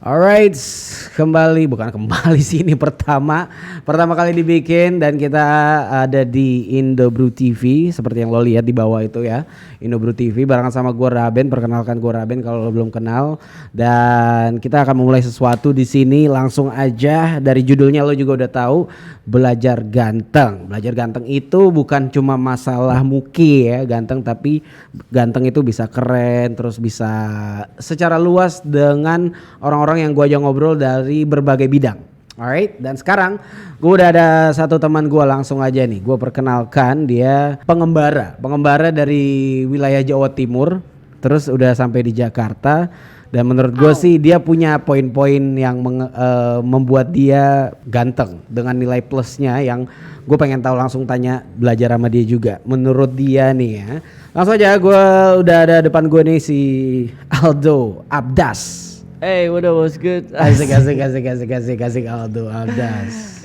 Alright, bukan kembali sih, ini pertama kali dibikin dan kita ada di Indobrew TV seperti yang lo lihat di bawah itu ya. Indobrew TV barengan sama gue Raben, perkenalkan gue Raben kalau lo belum kenal, dan kita akan memulai sesuatu di sini langsung aja. Dari judulnya lo juga udah tahu, belajar ganteng. Belajar ganteng itu bukan cuma masalah muki ya, ganteng, tapi ganteng itu bisa keren, terus bisa secara luas dengan orang-orang yang gue ajak ngobrol dari berbagai bidang. Alright, dan sekarang gue udah ada satu teman gue, langsung aja nih gue perkenalkan. Dia pengembara dari wilayah Jawa Timur, terus udah sampai di Jakarta. Dan menurut gue sih dia punya poin-poin yang membuat dia ganteng dengan nilai plusnya yang gue pengen tahu, langsung tanya, belajar sama dia juga. Menurut dia nih ya, langsung aja gue udah ada depan gue nih si Aldo Abdas. Hey, what up, what's good? Asik Aldo Abdas.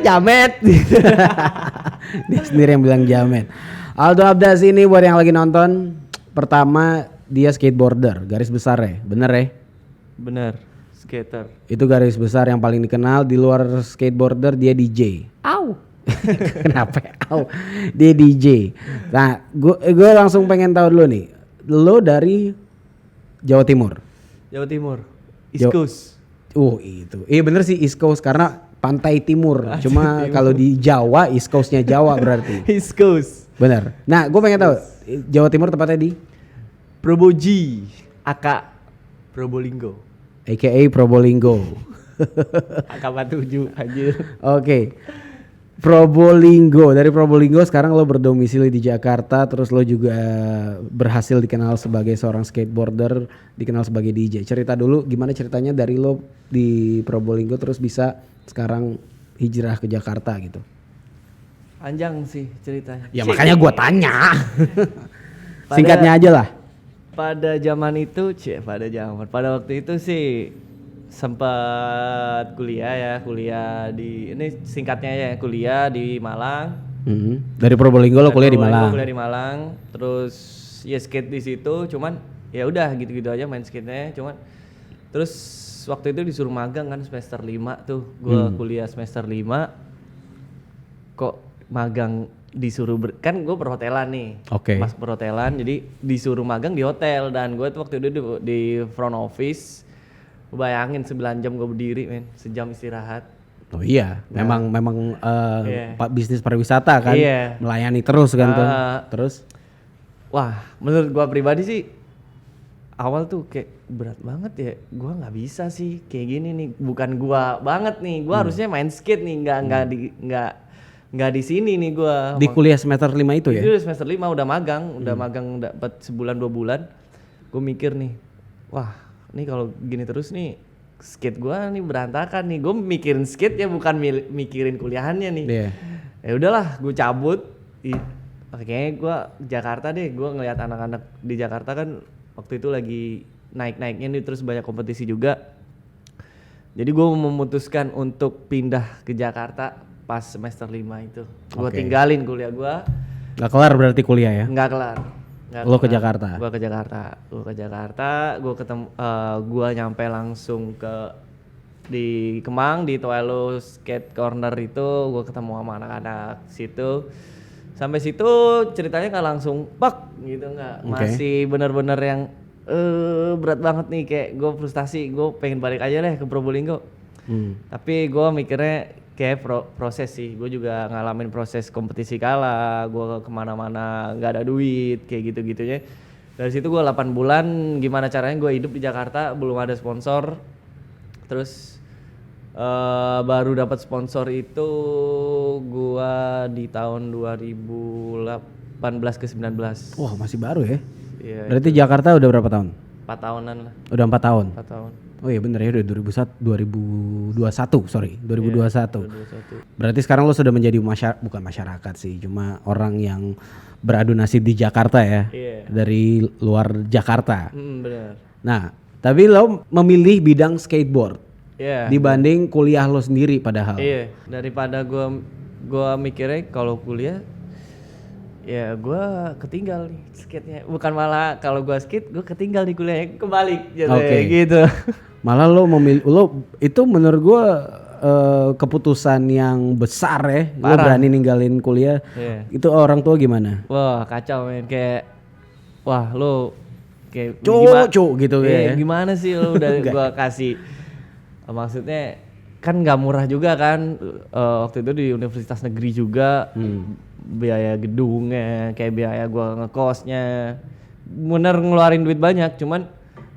Jamet. Dia sendiri yang bilang jamet. Aldo Abdas ini buat yang lagi nonton, pertama dia skateboarder, garis besar ya, bener ya? Bener, skater. Itu garis besar yang paling dikenal. Di luar skateboarder dia DJ. Au. Kenapa? Au. Dia DJ. Nah, gue langsung pengen tahu dulu nih, lo dari Jawa Timur. Jawa Timur, East Coast. Itu. Iya bener sih, East Coast karena pantai timur. Cuma kalau di Jawa, East Coastnya Jawa berarti. East Coast. Bener. Nah, gue pengen tahu Jawa Timur tepatnya di Proboji, aka Probolinggo. AKA Probolinggo. Aka 47 anjir. Oke. Probolinggo. Dari Probolinggo sekarang lo berdomisili di Jakarta, terus lo juga berhasil dikenal sebagai seorang skateboarder, dikenal sebagai DJ. Cerita dulu gimana ceritanya dari lo di Probolinggo terus bisa sekarang hijrah ke Jakarta gitu. Panjang sih ceritanya. Ya makanya gua tanya. Singkatnya aja lah. Pada pada waktu itu sih sempat kuliah di, ini singkatnya ya, kuliah di Malang. Dari Probolinggo lo kuliah di Malang. Kuliah di Malang, terus ya skate di situ, cuman ya udah gitu-gitu aja main skate-nya, cuman terus waktu itu disuruh magang kan semester 5 tuh. Gua kuliah semester 5. Kok magang disuruh kan gue perhotelan nih. Oke. Mas perhotelan, jadi disuruh magang di hotel, dan gue tuh waktu itu di front office. Bayangin 9 jam gue berdiri, men, sejam istirahat. Oh iya, Nah, memang bisnis pariwisata kan, melayani terus kan tuh. Terus, wah, menurut gue pribadi sih awal tuh kayak berat banget ya. Gue nggak bisa sih kayak gini nih, bukan gue banget nih. Gue harusnya main skate nih, nggak di sini nih gue. Di kuliah semester 5 itu ya? Itu semester 5 udah magang, dapat sebulan 2 bulan. Gue mikir nih, wah, nih kalau gini terus nih skate gua nih berantakan nih. Gue mikirin skate ya, bukan mikirin kuliahannya nih. Yeah. Ya udahlah, gue cabut. Kayaknya gue Jakarta deh. Gue ngeliat anak-anak di Jakarta kan waktu itu lagi naik-naiknya nih, terus banyak kompetisi juga. Jadi gue memutuskan untuk pindah ke Jakarta pas semester 5 itu. Gue tinggalin kuliah gue. Gak kelar berarti kuliah ya? Nggak kelar. Lo ke Jakarta? Gue ke Jakarta, gue ketemu, gue nyampe langsung di Kemang, di Toelo Skate Corner itu. Gue ketemu sama anak-anak situ. Sampai situ ceritanya nggak langsung pak gitu, nggak. Masih bener-bener yang berat banget nih, kayak gue frustasi, gue pengen balik aja deh ke Probolinggo. Tapi gue mikirnya kayak proses sih, gue juga ngalamin proses kompetisi kalah, gue kemana-mana nggak ada duit kayak gitu-gitunya. Dari situ gue 8 bulan gimana caranya gue hidup di Jakarta, belum ada sponsor. Terus baru dapat sponsor itu gue di tahun 2018 ke 19. Wah, masih baru ya? Iya. Berarti itu. Jakarta udah berapa tahun? 4 tahunan lah. Udah 4 tahun? 4 tahun. Oh iya bener ya, udah 2021. Yeah, 2021. Berarti sekarang lo sudah menjadi bukan masyarakat sih, cuma orang yang beradu nasib di Jakarta ya. Yeah. Dari luar Jakarta. Benar. Nah, tapi lo memilih bidang skateboard. Iya. Dibanding kuliah lo sendiri padahal. Iya, daripada gua mikirnya kalau kuliah Ya gue ketinggal nih skate-nya. Bukan malah kalau gue skate, gue ketinggal di kuliahnya kebalik Oke. gitu. Malah lo itu menurut gua keputusan yang besar ya. Lo Parah. berani ninggalin kuliah. Iya. Itu orang tua gimana? Wah kacau men, kayak wah lo kayak Cuk gitu ya. gimana sih lo udah gua kasih maksudnya kan nggak murah juga kan waktu itu di universitas negeri juga biaya gedungnya kayak biaya gua ngekosnya bener ngeluarin duit banyak cuman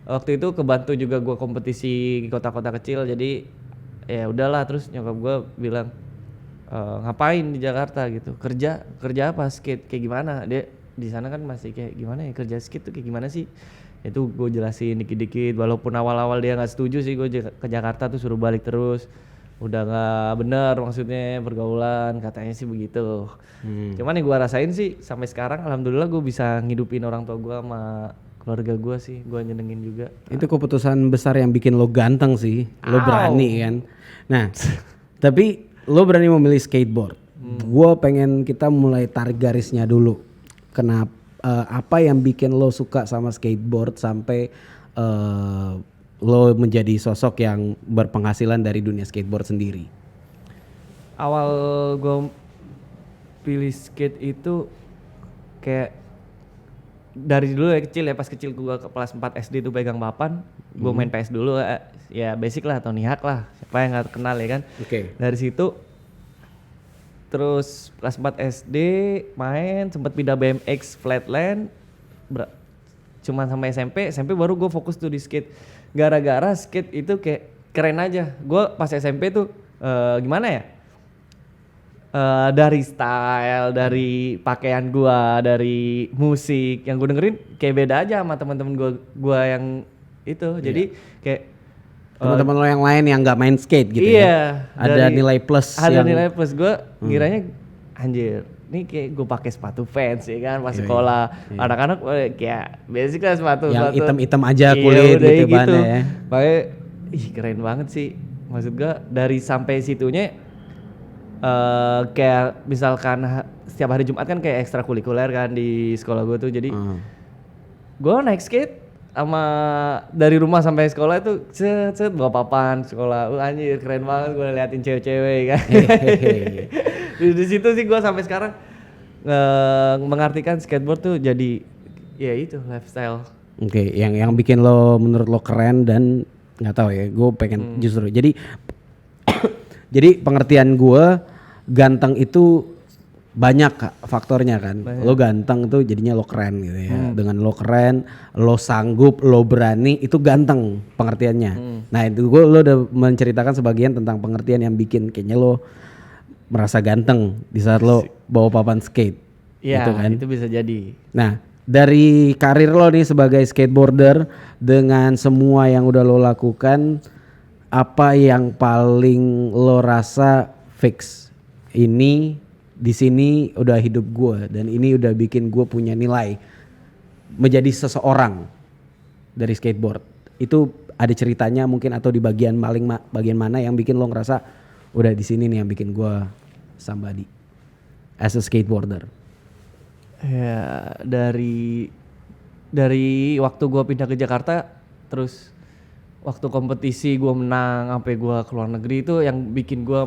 waktu itu kebantu juga gua kompetisi di kota-kota kecil jadi ya udahlah terus nyokap gua bilang ngapain di Jakarta gitu kerja apa skate kayak gimana dia di sana kan masih kayak gimana ya kerja skate tuh kayak gimana sih itu gue jelasin dikit-dikit walaupun awal-awal dia nggak setuju sih gue ke Jakarta tuh suruh balik terus udah nggak bener maksudnya pergaulan katanya sih begitu cuman yang gue rasain sih sampai sekarang alhamdulillah gue bisa ngidupin orang tua gue sama keluarga gue sih gue nyenengin juga. Itu keputusan besar yang bikin lo ganteng sih. Lo berani kan. Nah, tapi lo berani memilih skateboard. Gua pengen kita mulai tarik garisnya dulu. Kenapa apa yang bikin lo suka sama skateboard sampai lo menjadi sosok yang berpenghasilan dari dunia skateboard sendiri? Awal gue pilih skate itu kayak dari dulu ya kecil ya pas kecil gue ke kelas 4 SD tuh pegang papan gue main PS dulu ya basic lah Tony Hawk lah siapa yang gak kenal ya kan. Dari situ terus kelas 4 SD main sempat pindah BMX flatland cuman sampai SMP baru gue fokus tuh di skate gara-gara skate itu kayak keren aja gue pas SMP tuh gimana ya dari style, dari pakaian gua, dari musik yang gue dengerin kayak beda aja sama teman-teman gua yang itu. Jadi kayak teman-teman lo yang lain yang nggak main skate gitu iya, ya. Ada nilai plus. Ada nilai plus gue ngiranya anjir. Ini kayak gue pakai sepatu Vans ya kan pas sekolah. Anak-anak kayak basic lah sepatu yang hitam-hitam aja kulit udah gitu kan ya. Makanya keren banget sih. Maksud gue dari sampai situnya kayak misalkan setiap hari Jumat kan kayak ekstrakurikuler kan di sekolah gue tuh jadi gue naik skate sama dari rumah sampai sekolah itu cet bawa papan sekolah anjir keren banget gue liatin cewek-cewek kan. di situ sih gue sampai sekarang mengartikan skateboard tuh jadi ya itu lifestyle. Oke, yang bikin lo menurut lo keren dan nggak tahu ya gue pengen justru jadi pengertian gue ganteng itu banyak faktornya kan. Banyak. Lo ganteng tuh jadinya lo keren gitu ya. Dengan lo keren, lo sanggup, lo berani itu ganteng pengertiannya. Nah itu lo udah menceritakan sebagian tentang pengertian yang bikin kayaknya lo merasa ganteng di saat lo bawa papan skate. Iya gitu kan? itu bisa jadi. Nah dari karir lo nih sebagai skateboarder dengan semua yang udah lo lakukan apa yang paling lo rasa fix ini di sini udah hidup gue dan ini udah bikin gue punya nilai menjadi seseorang dari skateboard itu ada ceritanya mungkin atau di bagian mana yang bikin lo ngerasa udah di sini nih yang bikin gue somebody as a skateboarder. Ya dari waktu gue pindah ke Jakarta terus waktu kompetisi gue menang sampai gue ke luar negeri itu yang bikin gue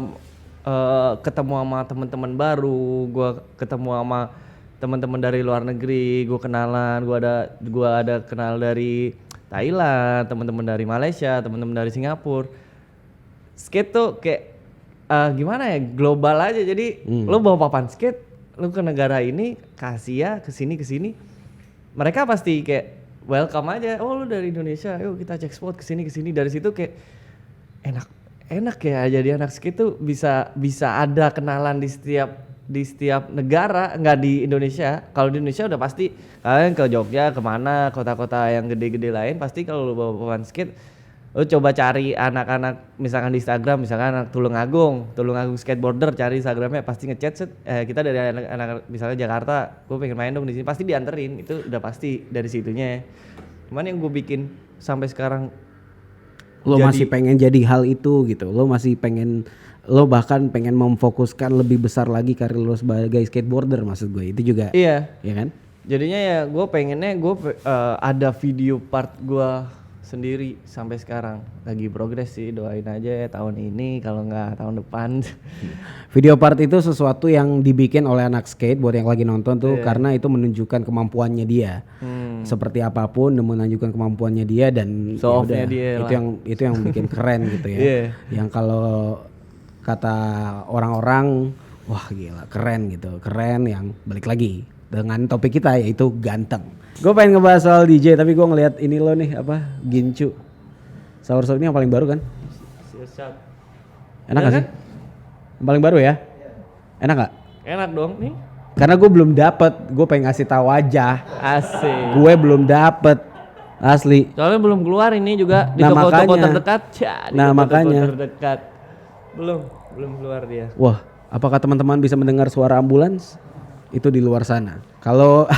ketemu sama teman-teman baru, gue ketemu sama teman-teman dari luar negeri, gue kenalan, gue ada kenal dari Thailand, teman-teman dari Malaysia, teman-teman dari Singapura. Skate tuh kayak gimana ya global aja jadi lo bawa papan skate, lo ke negara ini, ke Asia, ke sini, mereka pasti kayak welcome aja. Oh lu dari Indonesia, yuk kita cek spot kesini. Dari situ kayak enak ya jadi anak skate tuh bisa ada kenalan di setiap negara, nggak di Indonesia. Kalau di Indonesia udah pasti kalian ke Jogja, kemana kota-kota yang gede-gede lain pasti kalau lu bawa papan skate, lu coba cari anak-anak misalkan di Instagram, misalkan anak Tulung Agung skateboarder, cari Instagramnya pasti ngechat kita dari anak misalnya Jakarta, gue pengen main dong di sini, pasti dianterin, itu udah pasti dari situnya. Cuman yang gue bikin sampai sekarang Lo masih pengen jadi hal itu gitu. Lo bahkan pengen memfokuskan lebih besar lagi karir lo sebagai skateboarder, maksud gue. Itu juga. Iya. Ya kan? Jadinya ya gue pengennya ada video part gue sendiri sampai sekarang. Lagi progres sih, doain aja ya tahun ini, kalau nggak tahun depan. Video part itu sesuatu yang dibikin oleh anak skate buat yang lagi nonton tuh, karena itu menunjukkan kemampuannya dia. Seperti apapun menunjukkan kemampuannya dia dan Softnya dia itu yang bikin keren gitu ya. Yang kalau kata orang-orang, wah gila keren gitu, keren yang balik lagi dengan topik kita yaitu ganteng. Gue pengen ngebahas soal DJ tapi gue ngeliat ini lo nih apa Gincu. Sour ini yang paling baru kan? Enak gak sih? Yang paling baru ya? Enak gak? Enak dong nih. Karena gue belum dapet, gue pengen ngasih tahu aja. Asik. Gue belum dapet asli. Soalnya belum keluar ini juga di Nah, toko-toko makanya. terdekat. Di Nah, toko-toko makanya. terdekat. Belum keluar dia. Wah, apakah teman-teman bisa mendengar suara ambulans? Itu di luar sana. Kalau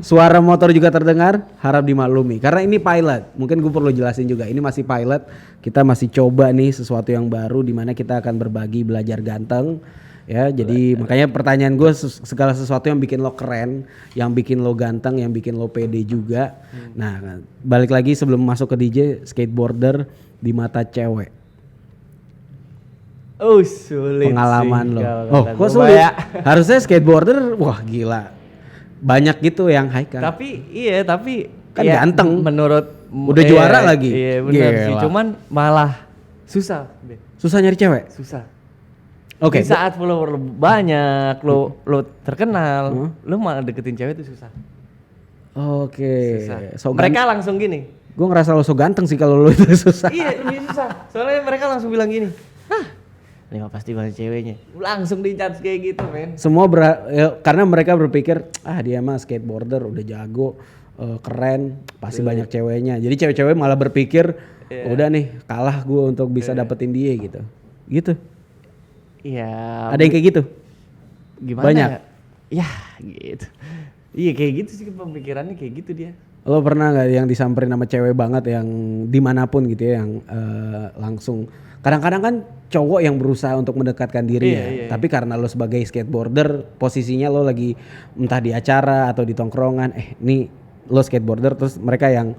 suara motor juga terdengar, harap dimaklumi. Karena ini pilot, mungkin gue perlu jelasin juga. Ini masih pilot, kita masih coba nih sesuatu yang baru di mana kita akan berbagi belajar ganteng. Ya, jadi makanya pertanyaan gue segala sesuatu yang bikin lo keren, yang bikin lo ganteng, yang bikin lo pede juga. Nah, balik lagi sebelum masuk ke DJ, skateboarder di mata cewek. Oh sulit Pengalaman sih, lo. kalau Oh, kata kok gua. sulit? Harusnya skateboarder, wah gila. Banyak gitu yang Haikal. Tapi Kan ya, ganteng. Menurut Udah juara lagi. Iya benar sih, Gila. cuman malah susah. Susah nyari cewek. Susah. Oke. Di saat follower lo banyak, lo terkenal, lo malah deketin cewek itu susah. Oke. Susah. So Mereka langsung gini. Gue ngerasa lo so ganteng sih kalau lo itu susah. Iya, lebih susah. Soalnya mereka langsung bilang gini. Ini mah pasti banyak ceweknya. Langsung di-charge kayak gitu, men. Semua karena mereka berpikir dia mah skateboarder udah jago, keren, pasti banyak ceweknya. Jadi cewek-cewek malah berpikir udah nih kalah gue untuk bisa dapetin dia gitu. Gitu. Iya. Ada yang kayak gitu? Gimana Banyak? Ya, gitu. Iya kayak gitu sih pemikirannya kayak gitu dia. Lo pernah nggak yang disamperin sama cewek banget yang dimanapun gitu ya, yang langsung kadang-kadang kan cowok yang berusaha untuk mendekatkan diri Iya. tapi karena lo sebagai skateboarder posisinya lo lagi entah di acara atau di tongkrongan, nih lo skateboarder terus mereka yang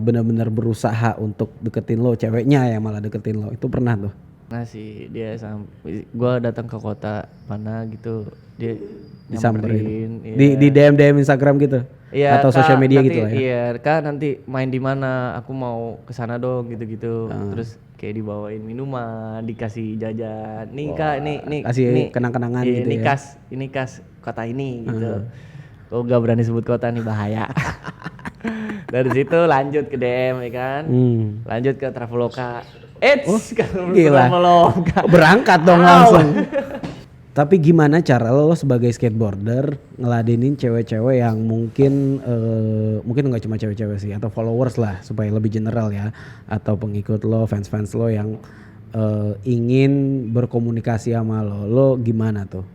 benar-benar berusaha untuk deketin lo, ceweknya yang malah deketin lo, itu pernah tuh? Nah sih dia gua datang ke kota mana gitu dia Disamperin nyamperin, di DM Instagram gitu? Iya, atau Kak, sosial media nanti, gitu lah ya? Iya, Kak nanti main di mana? Aku mau kesana dong gitu-gitu. Terus kayak dibawain minuman, dikasih jajan. Nih Kak, nih kasih nih, kenang-kenangan iya, gitu ini ya? ini kas kota ini gitu. Kok gak berani sebut kota nih, bahaya. Dari situ lanjut ke DM ya kan. Lanjut ke Traveloka. Kalau gila. Traveloka. Berangkat dong langsung. Tapi gimana cara lo sebagai skateboarder ngeladenin cewek-cewek yang mungkin nggak cuma cewek-cewek sih, atau followers lah supaya lebih general ya, atau pengikut lo, fans-fans lo yang ingin berkomunikasi sama lo gimana tuh?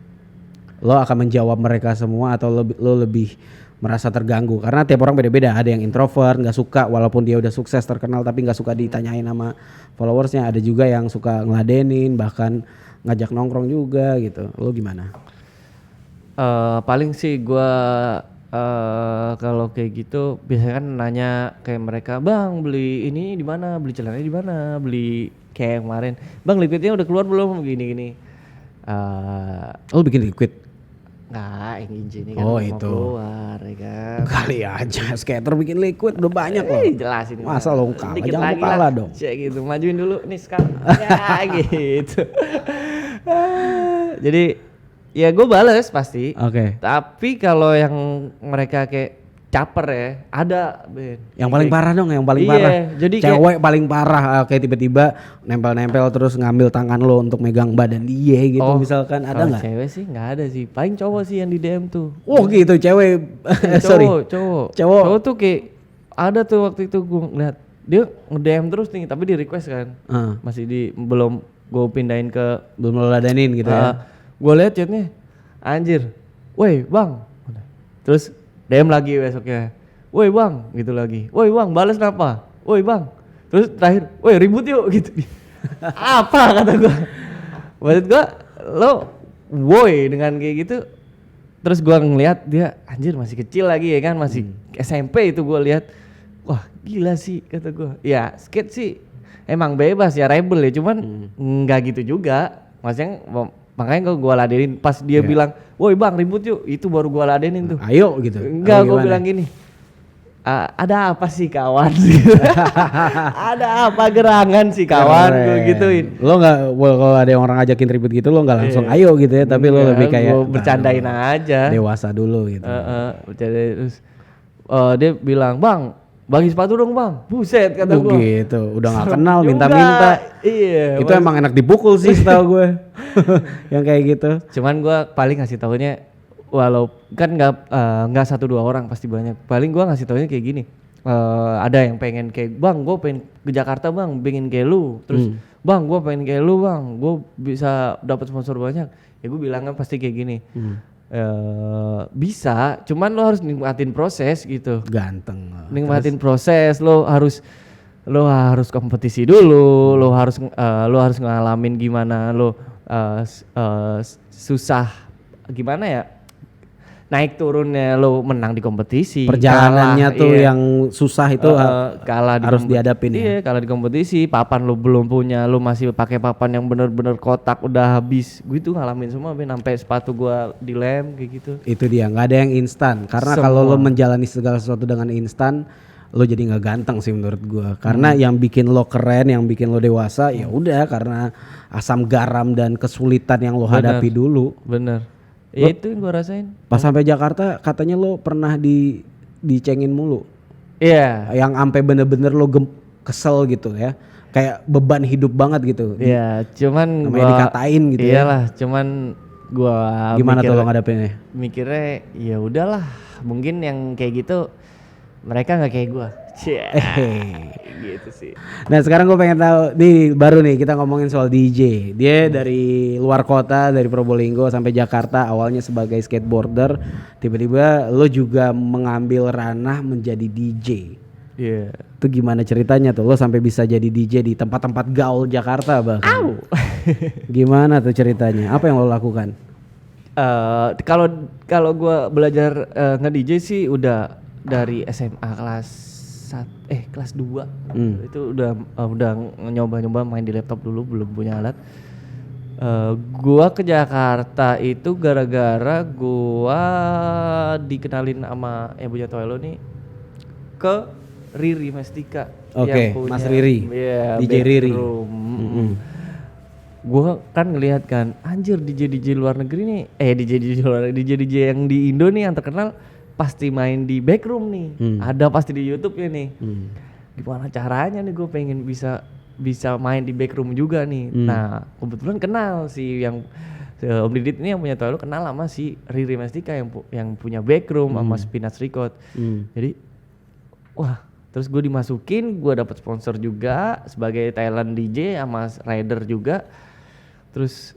Lo akan menjawab mereka semua atau lo lebih merasa terganggu? Karena tiap orang beda-beda, ada yang introvert nggak suka walaupun dia udah sukses terkenal tapi nggak suka ditanyain sama followersnya, ada juga yang suka ngeladenin bahkan ngajak nongkrong juga gitu. Lo gimana? Paling sih gue kalau kayak gitu biasanya kan nanya kayak mereka, bang beli ini di mana, beli celana di mana, beli kayak kemarin, bang liquidnya udah keluar belum, gini. Lo bikin liquid? Nggak, yang hijau ini kan Oh, mau itu. keluar ya kan. Kali aja skater bikin liquid udah banyak loh. Jelasin. Masa lo kalah? Dikit Jangan lagi kalah lah. dong. Cek gitu, majuin dulu nih sekarang. Ya gitu. Jadi ya gue bales pasti. Oke. Tapi kalau yang mereka kayak caper ya, ada Ben. Yang paling parah dong, yang paling Iya, parah. jadi Cewek paling parah kayak tiba-tiba nempel-nempel terus ngambil tangan lo untuk megang badan dia gitu misalkan, ada kalau nggak? Cewek sih nggak ada sih. Paling cowok sih yang di DM tuh. Oh gitu cewek. Sorry. Cowok tuh kayak ada tuh waktu itu gue ngeliat dia nge-DM terus nih, tapi di request kan. Masih belum gue pindahin ke Belum lo ladenin gitu ya. gue liat chatnya, anjir, woi bang, terus DM lagi besoknya, woi bang, gitu lagi, woi bang, balas kenapa, woi bang, Terus terakhir, woi ribut yuk gitu. Apa kata gue? Maksud gue, lo woi dengan kayak gitu. Terus gue ngeliat dia anjir masih kecil lagi ya kan, masih SMP itu gue lihat. Wah gila sih kata gue. Ya skate sih emang bebas ya, rebel ya, cuman nggak gitu juga. Maksudnya makanya gue ladenin pas dia bilang, woi bang ribut yuk, itu baru gue ladenin tuh. Ayo gitu. Enggak, gue bilang gini, ada apa sih kawan? Ada apa gerangan sih kawan? Gue gituin. Lo nggak, kalau ada yang orang ajakin ribut gitu lo nggak langsung ayo gitu ya, tapi lo lebih kayak gue bercandain aja. Dewasa dulu gitu. Bercandain terus dia bilang, bang bagi sepatu dong bang. Buset kata gue. Gitu, udah nggak kenal minta-minta. Iya. Itu emang enak dipukul sih setahu gue. Yang kayak gitu. Cuman gue paling ngasih taunya, walau kan nggak 1-2 orang, pasti banyak. Paling gue ngasih taunya kayak gini. Ada yang pengen kayak bang, gue pengen ke Jakarta bang, pengen kayak lu. Terus bang, gue pengen kayak lu bang, gue bisa dapat sponsor banyak. Ya gue bilangnya pasti kayak gini. Bisa, cuman lo harus nikmatin proses gitu. Ganteng. Nikmatin proses, lo harus kompetisi dulu, lo harus ngalamin gimana lo susah gimana ya, naik turunnya lo menang di kompetisi. Perjalanannya kalah, tuh yang susah itu kalah harus dihadapin ya. Iya, kalah di kompetisi, papan lo belum punya, lo masih pakai papan yang bener-bener kotak udah habis. Gue tuh ngalamin semua, sampai sepatu gua dilem kayak gitu. Itu dia, nggak ada yang instan. Karena kalau lo menjalani segala sesuatu dengan instan, lo jadi nggak ganteng sih menurut gua. Karena yang bikin lo keren, yang bikin lo dewasa, ya udah karena asam garam dan kesulitan yang lo hadapi dulu. Bener. Ya itu yang gue rasain. Pas sampai Jakarta katanya lo pernah dicengin mulu. Iya. Yang sampai bener-bener lo kesel gitu ya. Kayak beban hidup banget gitu. Iya, cuman namanya dikatain gitu. Iyalah, cuman gua gimana tuh lo ngadepinnya? Mikirnya ya udahlah, mungkin yang kayak gitu mereka nggak kayak gua. Gitu sih. Nah sekarang gue pengen tahu nih, baru nih kita ngomongin soal DJ. Dia dari luar kota, dari Probolinggo sampai Jakarta, awalnya sebagai skateboarder, tiba-tiba lo juga mengambil ranah menjadi DJ. Iya. Itu gimana ceritanya tuh lo sampai bisa jadi DJ di tempat-tempat gaul Jakarta bahkan? Gimana tuh ceritanya? Apa yang lo lakukan? Kalau gue belajar nge-DJ sih udah dari SMA kelas 2. Itu udah nyoba-nyoba main di laptop dulu, belum punya alat. Gua ke Jakarta itu gara-gara gua dikenalin sama Ibu Jatoelo nih ke Riri Mestika. Oke, Mas Riri. Iya, DJ Riri. Gua kan ngelihat kan, anjir DJ luar negeri nih, DJ yang di Indo nih yang terkenal pasti main di backroom nih. Ada pasti di YouTube ya nih. Gimana caranya nih gue pengen bisa main di backroom juga nih. Nah, kebetulan kenal si yang Om Didit ini yang punya Toelo, kenal sama si Riri Mestika yang punya backroom sama Spinach Record. Jadi wah, terus gue dimasukin, gue dapat sponsor juga sebagai Thailand DJ sama rider juga. Terus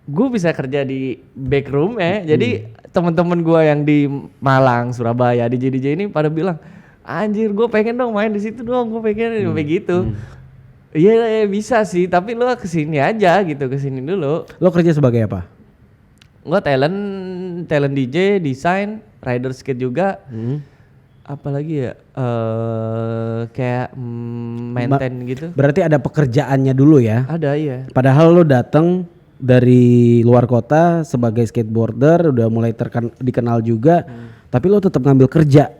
gue bisa kerja di backroom ya. Jadi teman-teman gue yang di Malang, Surabaya, DJ ini pada bilang, anjir gue pengen dong main di situ dong, gue pengen kayak gitu. Iya bisa sih, tapi lo kesini aja gitu, kesini dulu. Lo kerja sebagai apa? Gue talent DJ, desain, rider skate juga. Apalagi ya, kayak maintain gitu. Berarti ada pekerjaannya dulu ya? Ada, iya. Padahal lo datang dari luar kota sebagai skateboarder, udah mulai dikenal juga, tapi lo tetap ngambil kerja.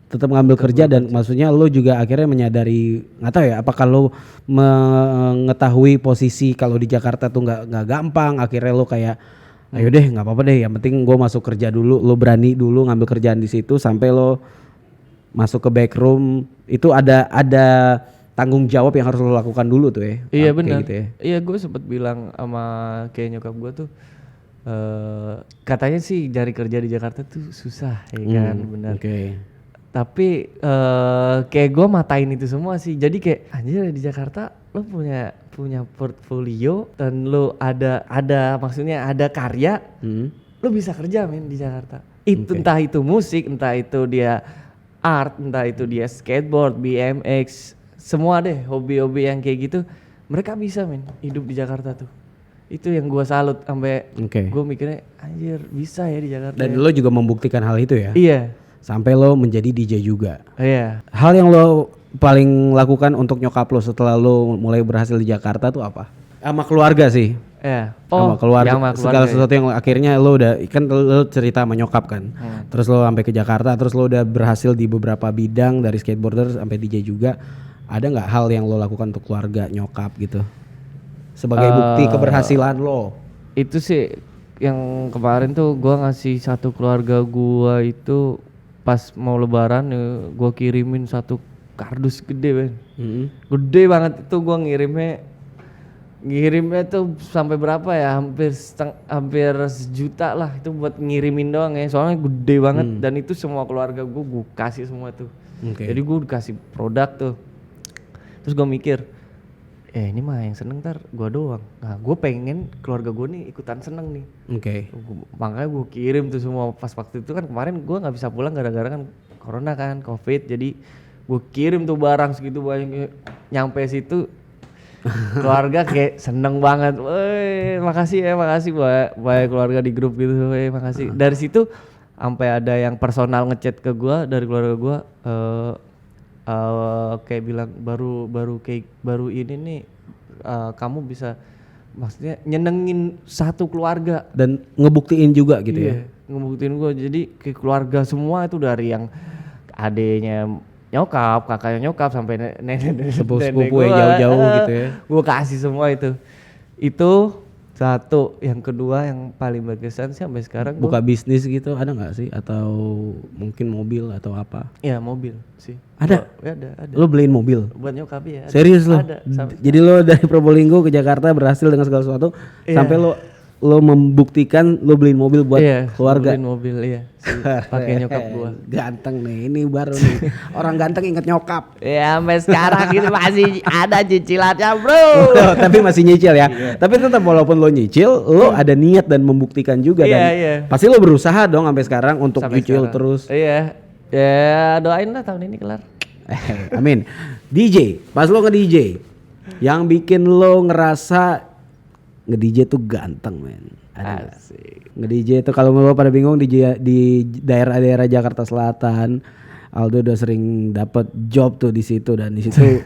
Tetap ngambil kerja dan maksudnya lo juga akhirnya menyadari, nggak tahu ya, apakah lo mengetahui posisi kalau di Jakarta tuh nggak gampang, akhirnya lo kayak ayo deh nggak apa-apa deh, yang penting gue masuk kerja dulu. Lo berani dulu ngambil kerjaan di situ sampai lo masuk ke backroom. Itu ada tanggung jawab yang harus lo lakukan dulu tuh ya. Iya benar. Gitu ya. Iya, gue sempet bilang sama kayak nyokap gue tuh, katanya sih cari kerja di Jakarta tuh susah ya kan, benar. Tapi kayak gue matain itu semua sih. Jadi kayak anjir di Jakarta lo punya portfolio dan lo ada maksudnya ada karya, lo bisa kerja men di Jakarta. Itu entah itu musik, entah itu dia art, entah itu dia skateboard, BMX, semua deh hobi-hobi yang kayak gitu mereka bisa men hidup di Jakarta tuh. Itu yang gua salut sampai gua mikirnya anjir bisa ya di Jakarta. Dan ya. lo juga membuktikan hal itu ya. Iya. Sampai lo menjadi DJ juga. Iya. Hal yang lo paling lakukan untuk nyokap lo setelah lo mulai berhasil di Jakarta tuh apa? Sama keluarga sih. Iya. Sama keluarga. Yang sama Segala keluarga, sesuatu yang akhirnya lo udah kan lo cerita sama nyokap kan. Terus lo sampai ke Jakarta, terus lo udah berhasil di beberapa bidang dari skateboarder sampai DJ juga. Ada nggak hal yang lo lakukan untuk keluarga nyokap gitu? Sebagai bukti keberhasilan lo. Itu sih yang kemarin tuh gua ngasih satu keluarga gua itu pas mau lebaran gua kirimin satu kardus gede Ben. Gede banget itu gua ngirimnya tuh sampai berapa ya hampir sejuta lah itu buat ngirimin doang ya soalnya gede banget dan itu semua keluarga gua kasih semua tuh. Jadi gua dikasih produk tuh terus gua mikir ini mah yang seneng ntar gua doang. Nah gua pengen keluarga gua nih ikutan seneng nih. Makanya gua kirim tuh semua pas waktu itu kan kemarin gua nggak bisa pulang gara-gara kan corona kan covid jadi gua kirim tuh barang segitu banyak nyampe situ keluarga kayak seneng banget. Woi makasih banyak keluarga di grup gitu. Woi makasih. Dari situ sampai ada yang personal ngechat ke gua dari keluarga gua kayak bilang baru ini nih kamu bisa maksudnya nyenengin satu keluarga dan ngebuktiin juga gitu ya. Ngebuktiin gua jadi ke keluarga semua itu dari yang adenya nyokap, kakaknya nyokap sampai nenek sepupu yang jauh-jauh gitu ya. Gua kasih semua itu. Itu satu, yang kedua yang paling berkesan sih sampai sekarang buka bisnis gitu ada nggak sih atau mungkin mobil atau apa? Iya mobil sih. Ada? Ada. Lo beliin mobil? Buat nyokap ya. Serius lo? Ada. Jadi lo dari Probolinggo ke Jakarta berhasil dengan segala sesuatu sampai lo membuktikan lo beliin mobil buat keluarga. Beliin mobil pakai nyokap gua. Ganteng nih ini baru nih. Orang ganteng inget nyokap. Ya sampai sekarang gitu masih ada cicilannya bro. Tapi masih nyicil ya. Tapi tetap walaupun lo nyicil lo ada niat dan membuktikan juga dan pasti lo berusaha dong sampai sekarang untuk sampai nyicil sekarang. terus. Iya. Ya doain lah tahun ini kelar. Amin. DJ, pas lo nge-DJ yang bikin lo ngerasa nge-DJ tuh ganteng men. Asik. Nge-DJ tuh kalau lo pada bingung di daerah-daerah Jakarta Selatan, Aldo udah sering dapat job tuh di situ dan di situ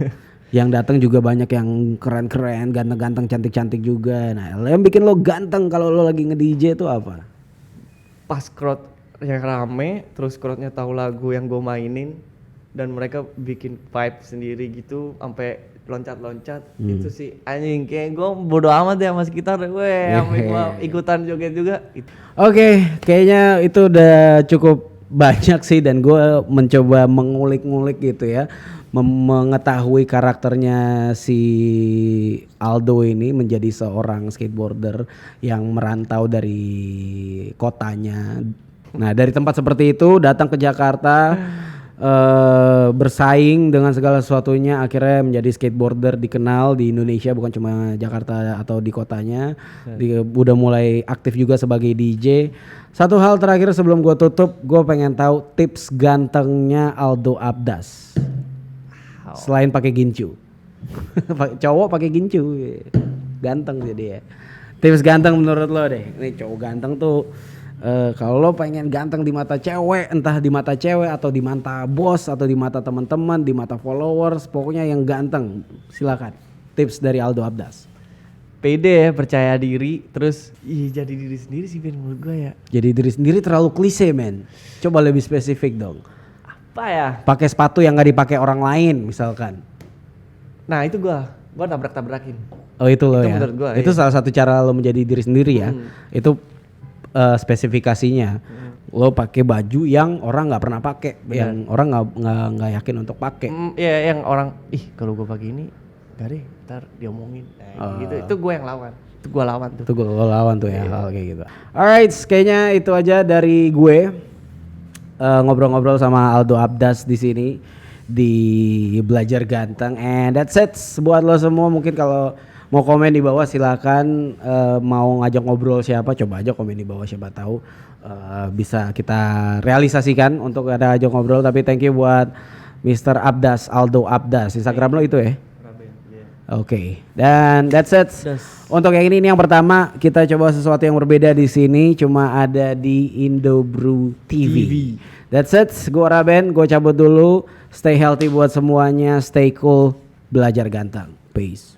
yang datang juga banyak yang keren-keren, ganteng-ganteng, cantik-cantik juga. Nah, yang bikin lo ganteng kalau lo lagi nge-DJ tuh apa? Pas crowd yang rame, terus crowdnya tahu lagu yang gue mainin dan mereka bikin vibe sendiri gitu sampai loncat-loncat itu sih anjing kayak gue bodo amat ya sama sekitar sampai gue ikutan joget juga gitu. Oke, kayaknya itu udah cukup banyak sih dan gue mencoba mengulik-ngulik gitu ya mengetahui karakternya si Aldo ini menjadi seorang skateboarder yang merantau dari kotanya. Nah dari tempat seperti itu datang ke Jakarta bersaing dengan segala sesuatunya akhirnya menjadi skateboarder dikenal di Indonesia bukan cuma Jakarta atau di kotanya. Udah mulai aktif juga sebagai DJ. Satu hal terakhir sebelum gue tutup, gue pengen tahu tips gantengnya Aldo Abdas selain pakai gincu. Cowok pakai gincu ganteng jadi ya. Tips ganteng menurut lo deh. Ini cowok ganteng tuh kalau lo pengen ganteng di mata cewek, entah di mata cewek atau di mata bos atau di mata teman-teman, di mata followers, pokoknya yang ganteng, silakan. Tips dari Aldo Abdas. Pede ya, percaya diri, terus jadi diri sendiri sih Ben menurut gue ya. Jadi diri sendiri terlalu klise men. Coba lebih spesifik dong. Apa ya? Pakai sepatu yang gak dipakai orang lain misalkan. Nah itu gua tabrak-tabrakin. Oh itu lo ya. Gua, itu salah satu cara lo menjadi diri sendiri ya. Itu spesifikasinya lo pakai baju yang orang nggak pernah pakai, yang orang nggak yakin untuk pakai. Iya yang orang kalau gue pakai ini gak deh ntar diomongin gitu. Itu gue yang lawan. Itu gue lawan tuh ya hal kayak gitu. Alright, kayaknya itu aja dari gue ngobrol-ngobrol sama Aldo Abdas di sini di Belajar Ganteng. And that's it buat lo semua. Mungkin kalau mau komen di bawah silakan, mau ngajak ngobrol siapa coba aja komen di bawah, siapa tahu bisa kita realisasikan untuk ada ajak ngobrol. Tapi thank you buat Mr. Abdas, Aldo Abdas. Instagram lo itu ya? Raben, iya. Oke, dan that's it. Das. Untuk yang ini yang pertama kita coba sesuatu yang berbeda di sini, cuma ada di Indobrew TV. That's it. Gue Raben, gue cabut dulu. Stay healthy buat semuanya, stay cool, belajar ganteng. Peace.